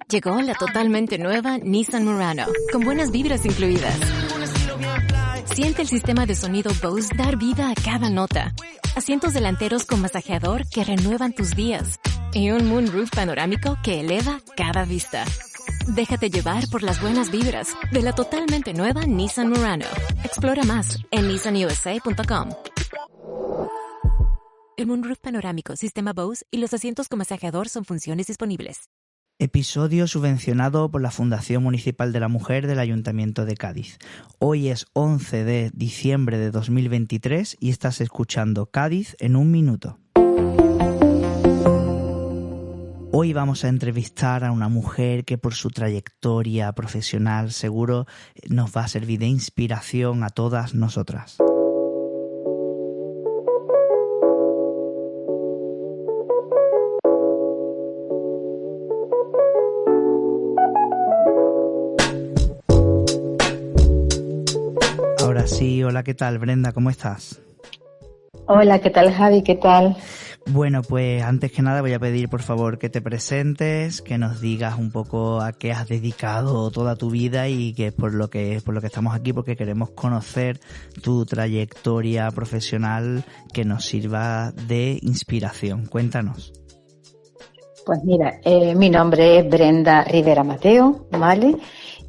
Llegó la totalmente nueva Nissan Murano, con buenas vibras incluidas. Siente el sistema de sonido Bose dar vida a cada nota. Asientos delanteros con masajeador que renuevan tus días. Y un moonroof panorámico que eleva cada vista. Déjate llevar por las buenas vibras de la totalmente nueva Nissan Murano. Explora más en nissanusa.com. El moonroof panorámico, sistema Bose y los asientos con masajeador son funciones disponibles. Episodio subvencionado por la Fundación Municipal de la Mujer del Ayuntamiento de Cádiz. Hoy es 11 de diciembre de 2023 y estás escuchando Cádiz en un minuto. Hoy vamos a entrevistar a una mujer que por su trayectoria profesional seguro nos va a servir de inspiración a todas nosotras. Ahora sí, hola, ¿qué tal, Brenda? ¿Cómo estás? Hola, ¿qué tal, Javi? ¿Qué tal? Bueno, pues antes que nada voy a pedir por favor que te presentes, que nos digas un poco a qué has dedicado toda tu vida y que por lo que estamos aquí, porque queremos conocer tu trayectoria profesional que nos sirva de inspiración. Cuéntanos. Pues mira, mi nombre es Brenda Rivera Mateo, ¿vale?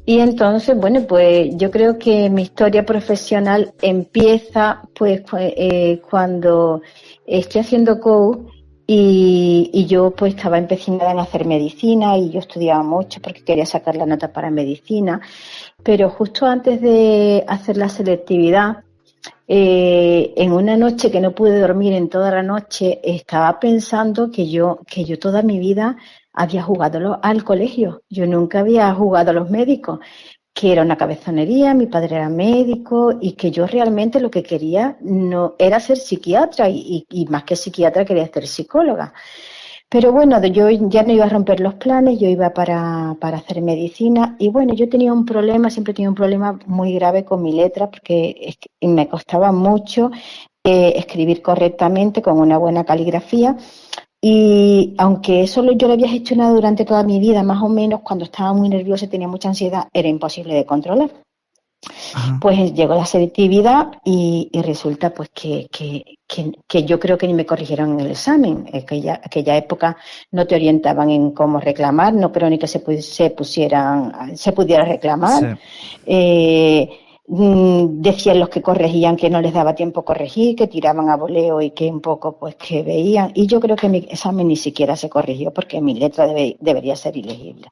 Y entonces, bueno, pues yo creo que mi historia profesional empieza pues cuando estoy haciendo coach y yo pues estaba empecinada en hacer medicina y yo estudiaba mucho porque quería sacar la nota para medicina, pero justo antes de hacer la selectividad, en una noche que no pude dormir en toda la noche, estaba pensando que yo toda mi vida había jugado al colegio. Yo nunca había jugado a los médicos, que era una cabezonería, mi padre era médico y que yo realmente lo que quería no era ser psiquiatra y más que psiquiatra quería ser psicóloga. Pero bueno, yo ya no iba a romper los planes, yo iba para hacer medicina y bueno, yo tenía un problema, siempre he tenido un problema muy grave con mi letra porque me costaba mucho escribir correctamente con una buena caligrafía y aunque eso yo lo había gestionado durante toda mi vida, más o menos cuando estaba muy nerviosa y tenía mucha ansiedad, era imposible de controlar. Ajá. Pues llegó la selectividad y resulta pues que yo creo que ni me corrigieron en el examen. Aquella época no te orientaban en cómo reclamar, no creo ni que se pudiera reclamar. Sí. Decían los que corregían que no les daba tiempo corregir, que tiraban a voleo y que un poco pues que veían. Y yo creo que mi examen ni siquiera se corrigió porque mi letra debería ser ilegible.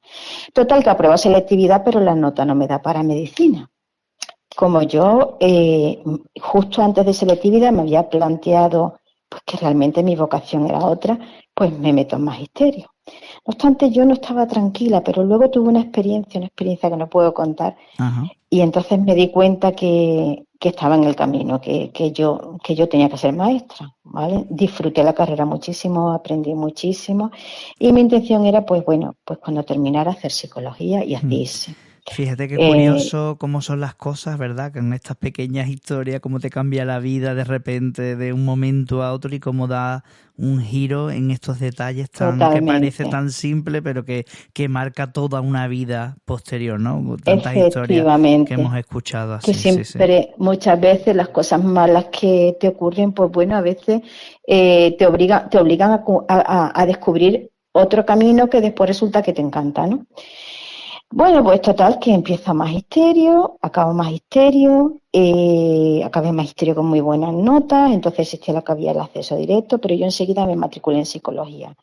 Total, que apruebo selectividad, pero la nota no me da para medicina. Como yo, justo antes de selectividad me había planteado pues que realmente mi vocación era otra, pues me meto en magisterio. No obstante, yo no estaba tranquila, pero luego tuve una experiencia que no puedo contar. Ajá. Y entonces me di cuenta que estaba en el camino, que yo tenía que ser maestra, ¿vale? Disfruté la carrera muchísimo, aprendí muchísimo y mi intención era, pues bueno, pues cuando terminara hacer psicología y así hice. Fíjate qué curioso cómo son las cosas, ¿verdad? Que en estas pequeñas historias, cómo te cambia la vida de repente de un momento a otro y cómo da un giro en estos detalles que parece tan simple, pero que marca toda una vida posterior, ¿no? Tantas historias que hemos escuchado así. Que siempre, muchas veces las cosas malas que te ocurren, pues bueno, a veces te obligan a descubrir otro camino que después resulta que te encanta, ¿no? Bueno, pues total, que empiezo magisterio, acabo magisterio, acabé magisterio con muy buenas notas, entonces existía lo que había el acceso directo, pero yo enseguida me matriculé en psicología.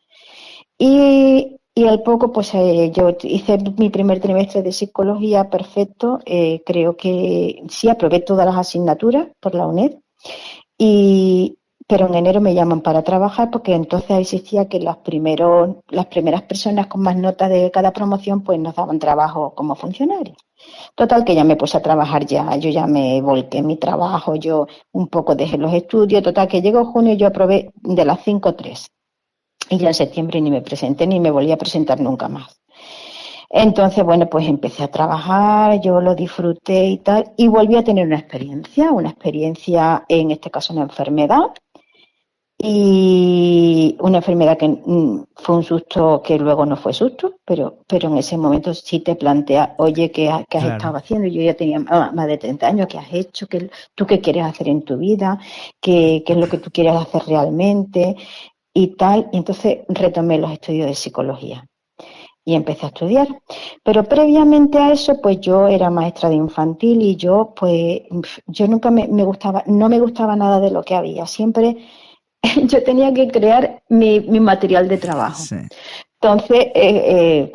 Y al poco, pues yo hice mi primer trimestre de psicología perfecto, creo que sí, aprobé todas las asignaturas por la UNED, pero en enero me llaman para trabajar porque entonces existía que las primeras personas con más notas de cada promoción pues nos daban trabajo como funcionarios. Total, que ya me puse a trabajar yo ya me volqué en mi trabajo, yo un poco dejé los estudios, total, que llegó junio y yo aprobé de las 5 3. Y ya en septiembre ni me presenté ni me volví a presentar nunca más. Entonces, bueno, pues empecé a trabajar, yo lo disfruté y tal, y volví a tener una experiencia en este caso una enfermedad. y una enfermedad que fue un susto que luego no fue susto, pero en ese momento sí te planteas, oye, ¿qué has Claro. estado haciendo? Yo ya tenía más de 30 años, ¿qué has hecho? ¿Tú qué quieres hacer en tu vida? ¿Qué es lo que tú quieres hacer realmente? Y tal, y entonces retomé los estudios de psicología y empecé a estudiar. Pero previamente a eso, pues yo era maestra de infantil y yo nunca me gustaba, no me gustaba nada de lo que había. Siempre yo tenía que crear mi material de trabajo. Sí. Entonces,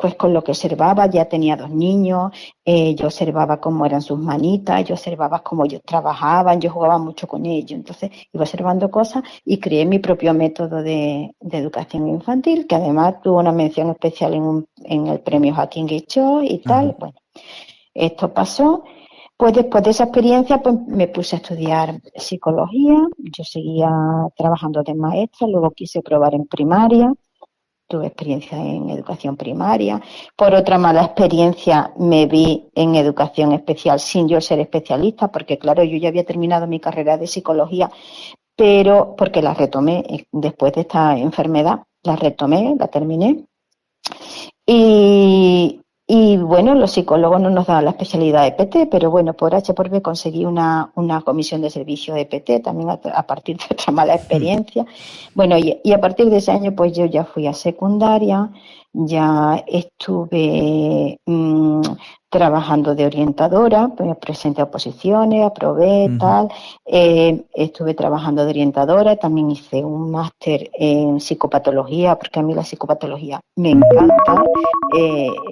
pues con lo que observaba, ya tenía 2 niños, yo observaba cómo eran sus manitas, yo observaba cómo ellos trabajaban, yo jugaba mucho con ellos. Entonces, iba observando cosas y creé mi propio método de educación infantil, que además tuvo una mención especial en el premio Joaquín Guichot y tal. Uh-huh. Bueno, esto pasó. Pues después de esa experiencia, pues me puse a estudiar psicología. Yo seguía trabajando de maestra, luego quise probar en primaria. Tuve experiencia en educación primaria. Por otra mala experiencia me vi en educación especial sin yo ser especialista, porque claro, yo ya había terminado mi carrera de psicología, pero porque la retomé después de esta enfermedad, la retomé, la terminé. Y bueno, los psicólogos no nos daban la especialidad de PT, pero bueno, por H por B conseguí una comisión de servicio de PT, también a partir de otra mala experiencia. Bueno, y a partir de ese año, pues yo ya fui a secundaria, ya estuve trabajando de orientadora, pues presenté oposiciones, aprobé, tal. Estuve trabajando de orientadora, también hice un máster en psicopatología, porque a mí la psicopatología me encanta,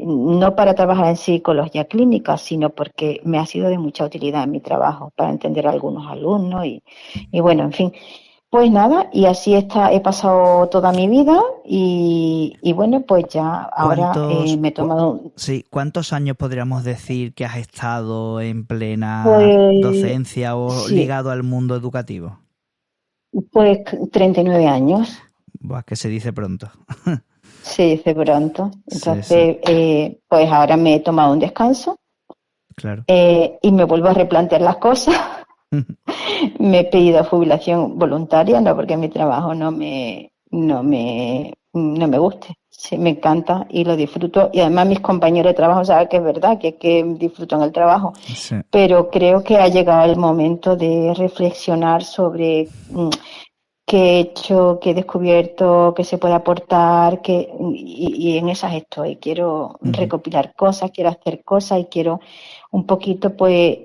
no para trabajar en psicología clínica, sino porque me ha sido de mucha utilidad en mi trabajo, para entender a algunos alumnos y bueno, en fin. Pues nada, y así he pasado toda mi vida y bueno, pues ya ahora me he tomado... Sí, ¿cuántos años podríamos decir que has estado en plena pues, docencia o sí, ligado al mundo educativo? Pues 39 años. Buah, que se dice pronto. Se dice pronto. Entonces, sí. Pues ahora me he tomado un descanso. Claro. Y me vuelvo a replantear las cosas. Me he pedido jubilación voluntaria, no porque mi trabajo no me guste. Sí, me encanta y lo disfruto. Y además mis compañeros de trabajo saben que es verdad, que disfrutan el trabajo. Sí. Pero creo que ha llegado el momento de reflexionar sobre qué he hecho, qué he descubierto, qué se puede aportar, y en esas estoy. Quiero recopilar cosas, quiero hacer cosas y quiero un poquito pues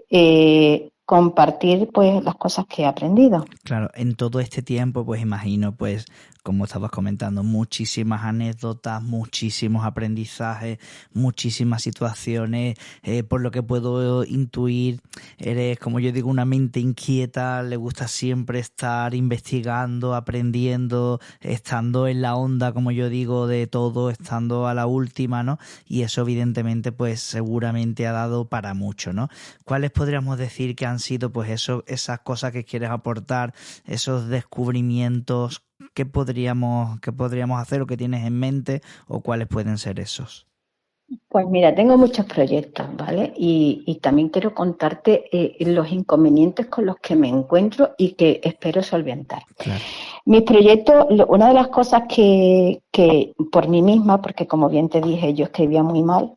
compartir pues las cosas que he aprendido. Claro, en todo este tiempo pues imagino pues como estabas comentando muchísimas anécdotas, muchísimos aprendizajes, muchísimas situaciones, por lo que puedo intuir eres como yo digo una mente inquieta, le gusta siempre estar investigando, aprendiendo, estando en la onda como yo digo de todo, estando a la última, ¿no? Y eso evidentemente pues seguramente ha dado para mucho, ¿no? ¿Cuáles podríamos decir que han sido pues esas cosas que quieres aportar, esos descubrimientos que podríamos hacer o que tienes en mente o cuáles pueden ser esos? Pues mira, tengo muchos proyectos, ¿vale? Y también quiero contarte los inconvenientes con los que me encuentro y que espero solventar. Claro. Mis proyectos, una de las cosas que por mí misma, porque como bien te dije, yo escribía muy mal,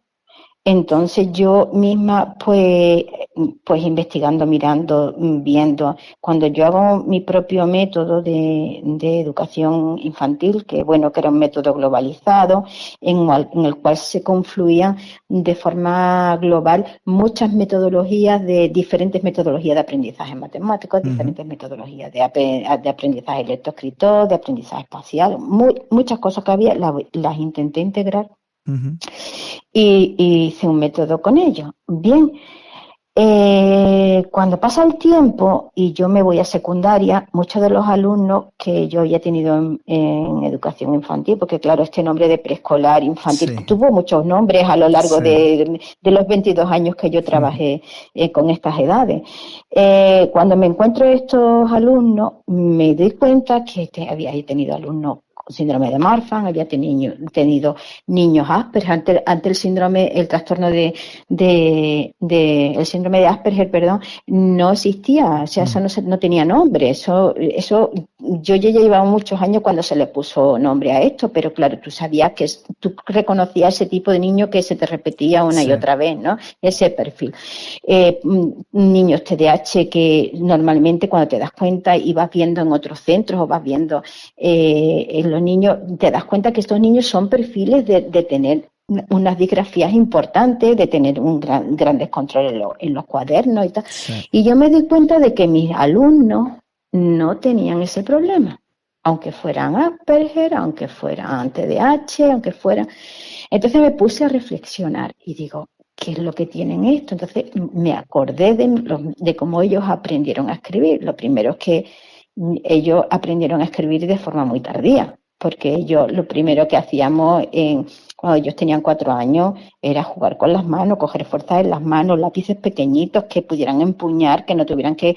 entonces yo misma, pues investigando, mirando, viendo, cuando yo hago mi propio método de educación infantil, que bueno, que era un método globalizado, en el cual se confluían de forma global muchas metodologías diferentes metodologías de aprendizaje matemático, diferentes metodologías de aprendizaje lectoescritor, de aprendizaje espacial, muchas cosas que había, las intenté integrar. Y hice un método con ellos. Bien, cuando pasa el tiempo y yo me voy a secundaria, muchos de los alumnos que yo había tenido en educación infantil, porque claro, este nombre de preescolar, infantil, sí, tuvo muchos nombres a lo largo de los 22 años que yo trabajé con estas edades. Cuando me encuentro estos alumnos, me doy cuenta que había tenido alumnos con síndrome de Marfan, había tenido niños Asperger, ante el síndrome, el trastorno el síndrome de Asperger, perdón, no existía, o sea, eso no tenía nombre, eso yo ya llevaba muchos años cuando se le puso nombre a esto, pero claro, tú sabías que tú reconocías ese tipo de niño que se te repetía una y otra vez, ¿no? Ese perfil. Niños TDAH que normalmente cuando te das cuenta y vas viendo en otros centros o vas viendo en los niños, te das cuenta que estos niños son perfiles de tener unas disgrafías importantes, de tener un gran descontrol en los cuadernos y tal. Sí. Y yo me di cuenta de que mis alumnos no tenían ese problema, aunque fueran Asperger, aunque fueran TDAH, aunque fueran... Entonces me puse a reflexionar y digo, ¿qué es lo que tienen esto? Entonces me acordé de cómo ellos aprendieron a escribir. Lo primero es que ellos aprendieron a escribir de forma muy tardía, porque ellos lo primero que hacíamos cuando ellos tenían 4 años era jugar con las manos, coger fuerza en las manos, lápices pequeñitos que pudieran empuñar, que no tuvieran que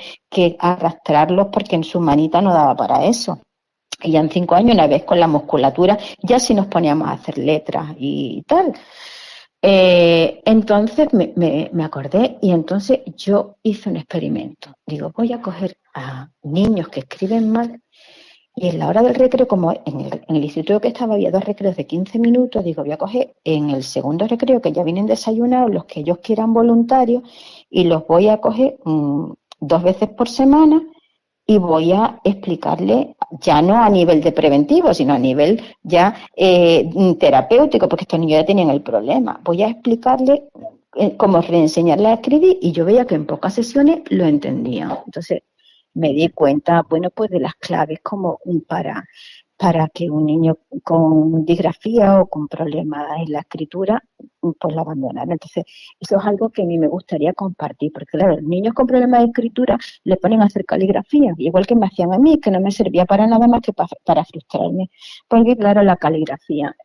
arrastrarlos porque en su manita no daba para eso. Y ya en 5 años, una vez con la musculatura, ya sí nos poníamos a hacer letras y tal. Entonces me acordé y entonces yo hice un experimento. Digo, voy a coger a niños que escriben mal y en la hora del recreo, como en el instituto que estaba había 2 recreos de 15 minutos, digo, voy a coger en el segundo recreo que ya vienen desayunados, los que ellos quieran voluntarios, y los voy a coger 2 veces por semana y voy a explicarle, ya no a nivel de preventivo, sino a nivel ya terapéutico, porque estos niños ya tenían el problema. Voy a explicarle cómo reenseñarle a escribir y yo veía que en pocas sesiones lo entendían. Entonces me di cuenta, bueno, pues de las claves como para que un niño con disgrafía o con problemas en la escritura pues la abandonara. Entonces, eso es algo que a mí me gustaría compartir, porque claro, los niños con problemas de escritura le ponen a hacer caligrafía, igual que me hacían a mí, que no me servía para nada más que para frustrarme, porque claro, la caligrafía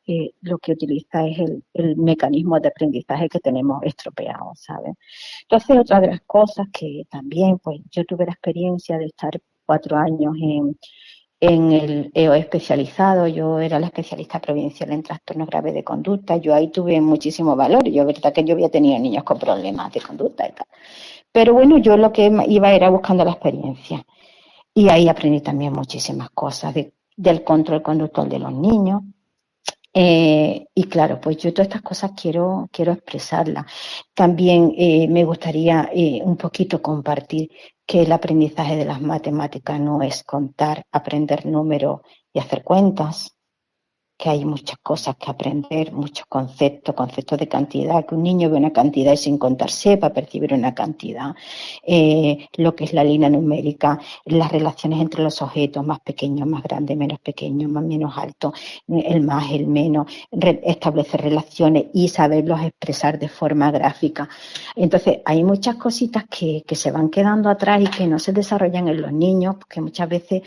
lo que utiliza es el mecanismo de aprendizaje que tenemos estropeado, ¿sabes? Entonces, otra de las cosas que también, pues yo tuve la experiencia de estar 4 años en el EO especializado, yo era la especialista provincial en trastornos graves de conducta, yo ahí tuve muchísimo valor, yo verdad que yo había tenido niños con problemas de conducta y tal, pero bueno, yo lo que iba era buscando la experiencia y ahí aprendí también muchísimas cosas del control conductual de los niños. Y claro, pues yo todas estas cosas quiero expresarlas. También me gustaría un poquito compartir que el aprendizaje de las matemáticas no es contar, aprender números y hacer cuentas, que hay muchas cosas que aprender, muchos conceptos de cantidad, que un niño ve una cantidad y sin contar sepa percibir una cantidad, lo que es la línea numérica, las relaciones entre los objetos, más pequeños, más grandes, menos pequeños, más menos alto, el más, el menos, establecer relaciones y saberlos expresar de forma gráfica. Entonces, hay muchas cositas que se van quedando atrás y que no se desarrollan en los niños, porque muchas veces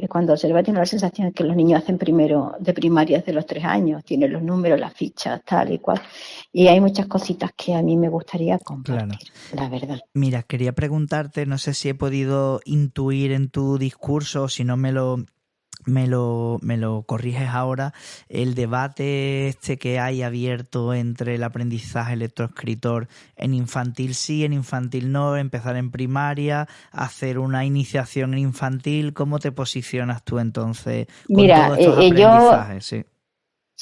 cuando se le va a tener la sensación de que los niños hacen primero de primaria desde los 3 años, tienen los números, las fichas, tal y cual. Y hay muchas cositas que a mí me gustaría compartir, la verdad. Mira, quería preguntarte, no sé si he podido intuir en tu discurso, si no me lo corriges ahora, el debate que hay abierto entre el aprendizaje lectoescritor en infantil sí, en infantil no, empezar en primaria, hacer una iniciación en infantil. ¿Cómo te posicionas tú entonces con todos estos aprendizajes?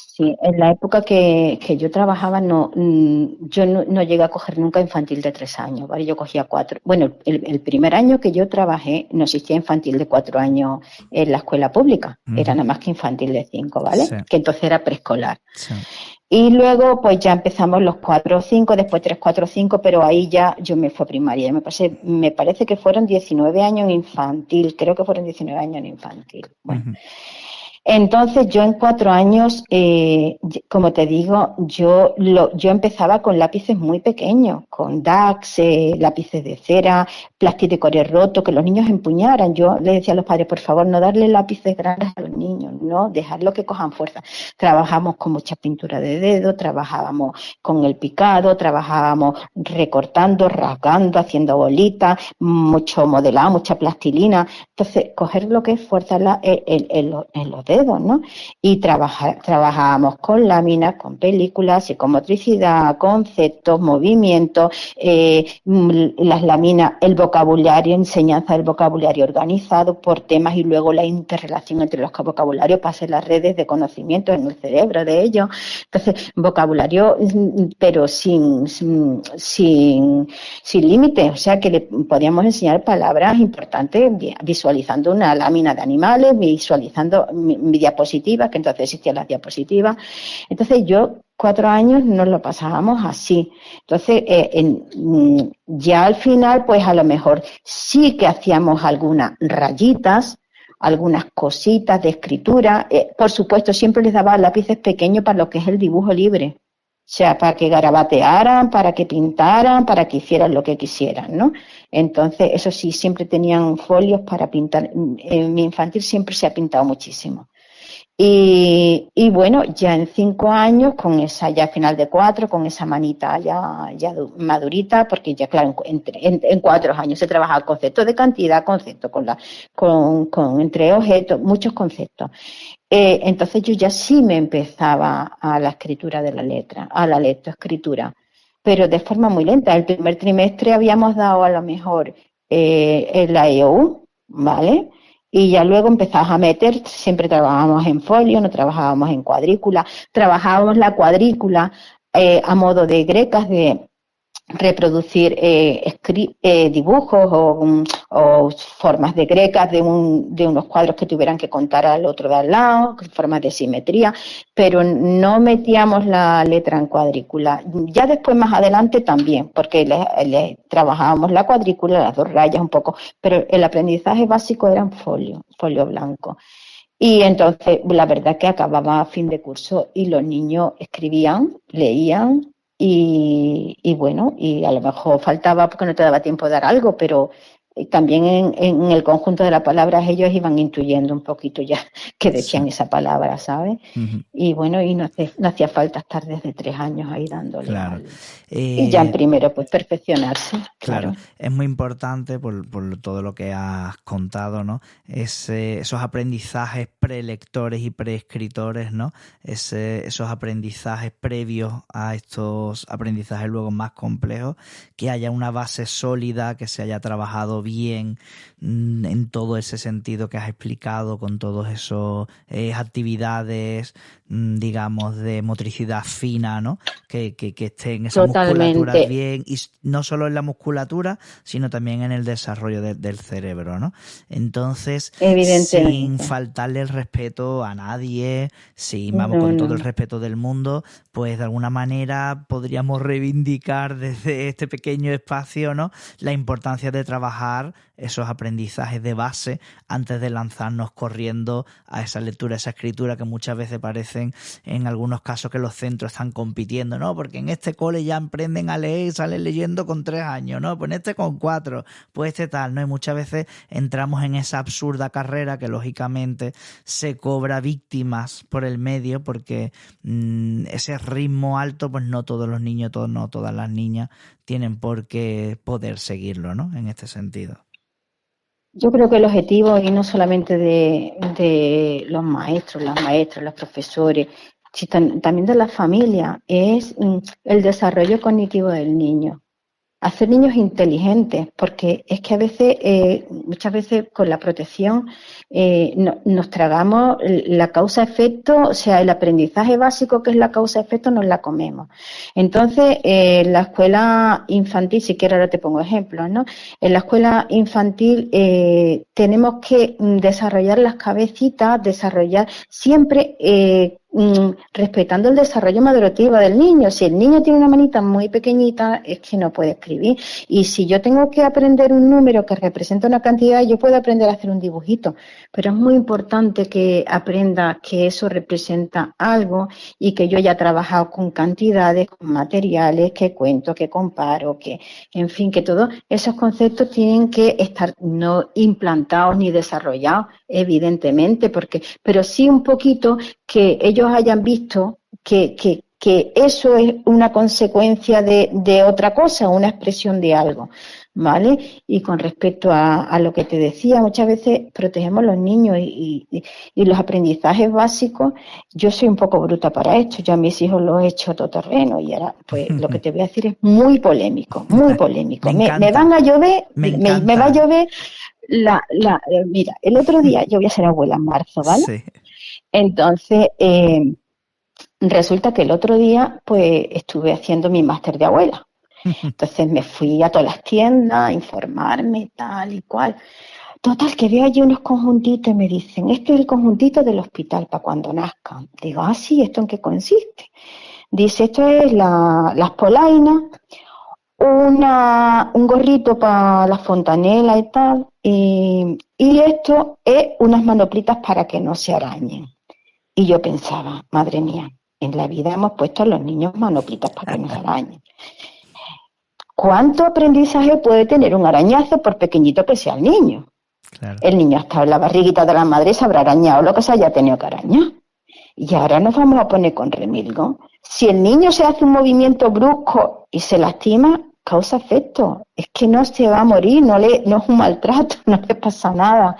Sí, en la época que yo trabajaba yo no llegué a coger nunca infantil de 3 años, ¿vale? Yo cogía 4. Bueno, el primer año que yo trabajé no existía infantil de 4 años en la escuela pública, era nada más que infantil de 5, ¿vale? Sí. Que entonces era preescolar. Sí. Y luego pues ya empezamos los 4 o 5, después 3, 4 o 5, pero ahí ya yo me fui a primaria. Me parece que fueron 19 años en infantil, creo que fueron 19 años en infantil. Bueno. Entonces yo en 4 años, como te digo, yo empezaba con lápices muy pequeños, con DAX, lápices de cera, plástic de corer roto, que los niños empuñaran. Yo les decía a los padres, por favor, no darle lápices grandes a los niños, no, dejarlo que cojan fuerza. Trabajamos con mucha pintura de dedo, trabajábamos con el picado, trabajábamos recortando, rasgando, haciendo bolitas, mucho modelado, mucha plastilina. Entonces, coger lo que es fuerza en los dedos dedos, ¿no? Y trabajábamos con láminas, con películas, psicomotricidad, conceptos, movimientos, las láminas, el vocabulario, enseñanza del vocabulario organizado por temas y luego la interrelación entre los vocabularios para hacer las redes de conocimiento en el cerebro de ellos. Entonces, vocabulario, pero sin límite, o sea que le podíamos enseñar palabras importantes visualizando una lámina de animales, visualizando mi diapositiva, que entonces existían las diapositivas. Entonces yo 4 años nos lo pasábamos así. Entonces ya al final pues a lo mejor sí que hacíamos algunas rayitas, algunas cositas de escritura. Por supuesto siempre les daba lápices pequeños para lo que es el dibujo libre. O sea, para que garabatearan, para que pintaran, para que hicieran lo que quisieran, ¿no? Entonces, eso sí, siempre tenían folios para pintar. En mi infantil siempre se ha pintado muchísimo. Y bueno, ya en 5 años, con esa ya final de 4, con esa manita ya madurita, porque ya claro, en 4 años se trabaja conceptos de cantidad, conceptos con entre objetos, muchos conceptos. Entonces yo ya sí me empezaba a la escritura de la letra, a la lectoescritura, pero de forma muy lenta. El primer trimestre habíamos dado a lo mejor la EOU, ¿vale? Y ya luego empezabas a meter, siempre trabajábamos en folio, no trabajábamos en cuadrícula, trabajábamos la cuadrícula a modo de grecas, de reproducir dibujos o formas de grecas de unos cuadros que tuvieran que contar al otro de al lado, formas de simetría, pero no metíamos la letra en cuadrícula. Ya después, más adelante también, porque le trabajábamos la cuadrícula, las 2 rayas un poco, pero el aprendizaje básico era en folio blanco. Y entonces, la verdad que acababa a fin de curso y los niños escribían, leían, y bueno, y a lo mejor faltaba porque no te daba tiempo de dar algo, pero también en el conjunto de las palabras ellos iban intuyendo un poquito ya que decían esa palabra, ¿sabes? Uh-huh. Y bueno, y no hacía falta estar desde 3 años ahí dándole. Claro. Y ya en primero, pues perfeccionarse. Claro. Es muy importante por todo lo que has contado, ¿no? Esos aprendizajes prelectores y preescritores, ¿no? Esos aprendizajes previos a estos aprendizajes luego más complejos, que haya una base sólida, que se haya trabajado bien en todo ese sentido que has explicado, con todas esas actividades, digamos, de motricidad fina, ¿no? Que estén esas musculaturas bien, y no solo en la musculatura, sino también en el desarrollo del cerebro, ¿no? Entonces, sin faltarle el respeto a nadie, con todo el respeto del mundo, pues de alguna manera podríamos reivindicar desde este pequeño espacio, ¿no?, la importancia de trabajar esos aprendizajes de base antes de lanzarnos corriendo a esa lectura, esa escritura, que muchas veces parecen en algunos casos que los centros están compitiendo, ¿no? Porque en este cole ya aprenden a leer y salen leyendo con 3 años, ¿no? Pues en este con 4, pues este tal, ¿no? Y muchas veces entramos en esa absurda carrera que lógicamente se cobra víctimas por el medio, porque ese ritmo alto, pues no todos los niños, no todas las niñas tienen por qué poder seguirlo, ¿no? En este sentido. Yo creo que el objetivo, y no solamente de los maestros, las maestras, los profesores, sino también de la familia, es el desarrollo cognitivo del niño. Hacer niños inteligentes, porque es que a veces, muchas veces con la protección nos tragamos la causa-efecto, o sea, el aprendizaje básico que es la causa-efecto nos la comemos. Entonces, la escuela infantil, si quieres ahora te pongo ejemplos, ¿no? En la escuela infantil tenemos que desarrollar las cabecitas, desarrollar siempre respetando el desarrollo madurativo del niño. Si el niño tiene una manita muy pequeñita, es que no puede escribir. Y si yo tengo que aprender un número que representa una cantidad, yo puedo aprender a hacer un dibujito. Pero es muy importante que aprenda que eso representa algo y que yo haya trabajado con cantidades, con materiales, que cuento, que comparo, que, en fin, que todos esos conceptos tienen que estar no implantados ni desarrollados, evidentemente, pero sí un poquito que ellos hayan visto que eso es una consecuencia de otra cosa, una expresión de algo, ¿vale? Y con respecto a lo que te decía, muchas veces protegemos a los niños y los aprendizajes básicos. Yo soy un poco bruta para esto, yo a mis hijos los he hecho todoterreno y ahora, pues lo que te voy a decir es muy polémico, muy polémico. Me van a llover, me va a llover mira, el otro día, yo voy a ser abuela en marzo, ¿vale? Sí. Entonces, resulta que el otro día, pues estuve haciendo mi máster de abuela. Entonces me fui a todas las tiendas a informarme, tal y cual. Total, que veo allí unos conjuntitos y me dicen, este es el conjuntito del hospital para cuando nazcan. Digo, sí, ¿esto en qué consiste? Dice, esto es las polainas, un gorrito para la fontanela y tal, y esto es unas manoplitas para que no se arañen. Y yo pensaba, madre mía, en la vida hemos puesto a los niños manoplitas para que no se arañen. ¿Cuánto aprendizaje puede tener un arañazo por pequeñito que sea el niño? Claro. El niño hasta en la barriguita de la madre se habrá arañado lo que se haya tenido que arañar. Y ahora nos vamos a poner con remilgo. Si el niño se hace un movimiento brusco y se lastima, causa efecto. Es que no se va a morir, no es un maltrato, no le pasa nada.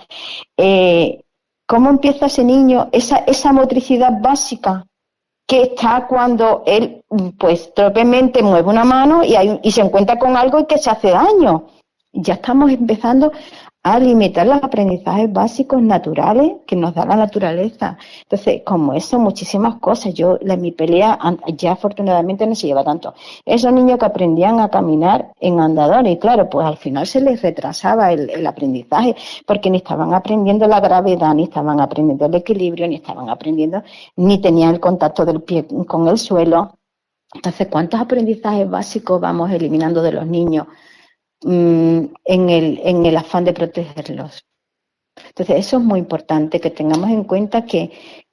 ¿Cómo empieza ese niño? Esa motricidad básica que está cuando él, pues, torpemente mueve una mano y se encuentra con algo y que se hace daño. Ya estamos empezando a limitar los aprendizajes básicos naturales que nos da la naturaleza. Entonces, como eso, muchísimas cosas. Mi pelea ya afortunadamente no se lleva tanto. Esos niños que aprendían a caminar en andador, y claro, pues al final se les retrasaba el aprendizaje, porque ni estaban aprendiendo la gravedad, ni estaban aprendiendo el equilibrio, ni tenían el contacto del pie con el suelo. Entonces, ¿cuántos aprendizajes básicos vamos eliminando de los niños en el afán de protegerlos? Entonces, eso es muy importante, que tengamos en cuenta que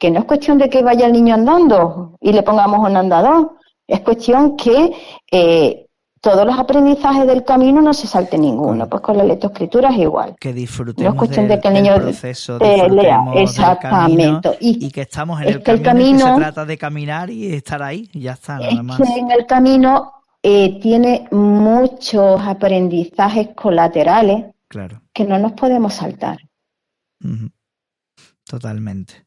no es cuestión de que vaya el niño andando y le pongamos un andador, es cuestión que todos los aprendizajes del camino no se salte ninguno. Pues con la lectoescritura es igual. Que disfrutemos no es cuestión de que el niño del proceso, disfrutemos exactamente del camino y que estamos en el camino y que se trata de caminar y estar ahí y ya está, nada más. Es que en el camino tiene muchos aprendizajes colaterales, claro, que no nos podemos saltar. Totalmente.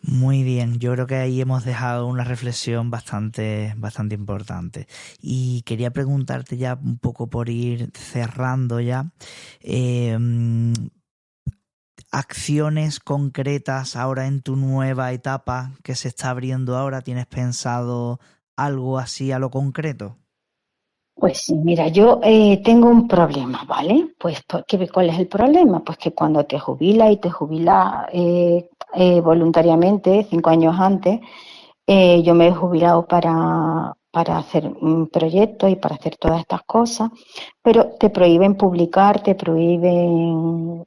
Muy bien, yo creo que ahí hemos dejado una reflexión bastante importante. Y quería preguntarte ya un poco por ir cerrando ya, acciones concretas ahora en tu nueva etapa que se está abriendo ahora. ¿Tienes pensado algo así a lo concreto? Pues sí, mira, yo tengo un problema, ¿vale? Pues, ¿cuál es el problema? Pues que cuando te jubilas y te jubilas voluntariamente, 5 años antes, yo me he jubilado para hacer un proyecto y para hacer todas estas cosas, pero te prohíben publicar, te prohíben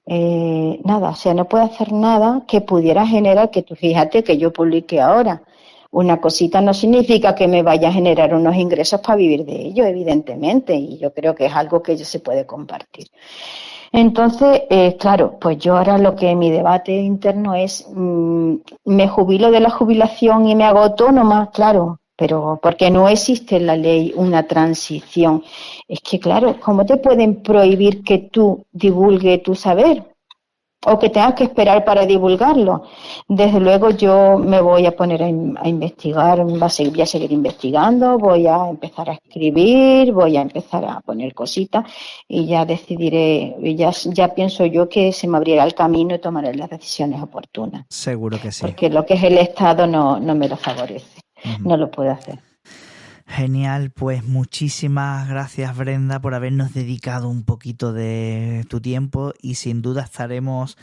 nada, o sea, no puedes hacer nada que pudiera generar que tú, fíjate que yo publique ahora. Una cosita no significa que me vaya a generar unos ingresos para vivir de ello, evidentemente, y yo creo que es algo que se puede compartir. Entonces, claro, pues yo ahora mi debate interno es, me jubilo de la jubilación y me hago autónoma, claro, pero porque no existe en la ley una transición. Es que, claro, ¿cómo te pueden prohibir que tú divulgues tu saber? O que tengas que esperar para divulgarlo. Desde luego yo me voy a poner a investigar, voy a seguir investigando, voy a empezar a escribir, voy a empezar a poner cositas y ya decidiré, ya pienso yo que se me abrirá el camino y tomaré las decisiones oportunas. Seguro que sí. Porque lo que es el Estado no me lo favorece, no lo puedo hacer. Genial, pues muchísimas gracias, Brenda, por habernos dedicado un poquito de tu tiempo y sin duda estaremos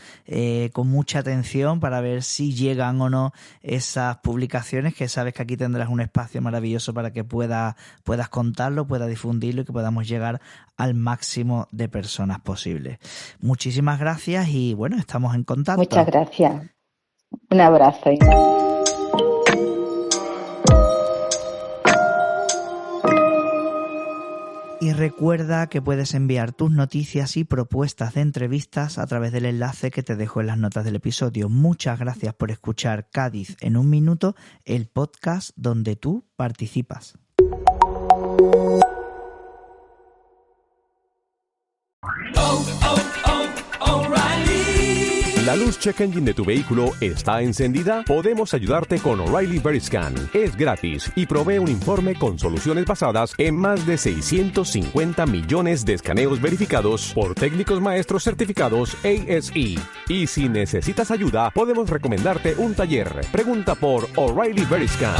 con mucha atención para ver si llegan o no esas publicaciones, que sabes que aquí tendrás un espacio maravilloso para que puedas contarlo, puedas difundirlo y que podamos llegar al máximo de personas posible. Muchísimas gracias y bueno, estamos en contacto. Muchas gracias. Un abrazo. Y recuerda que puedes enviar tus noticias y propuestas de entrevistas a través del enlace que te dejo en las notas del episodio. Muchas gracias por escuchar Cádiz en un minuto, el podcast donde tú participas. ¿La luz check engine de tu vehículo está encendida? Podemos ayudarte con O'Reilly Veriscan. Es gratis y provee un informe con soluciones basadas en más de 650 millones de escaneos verificados por técnicos maestros certificados ASE. Y si necesitas ayuda, podemos recomendarte un taller. Pregunta por O'Reilly Veriscan.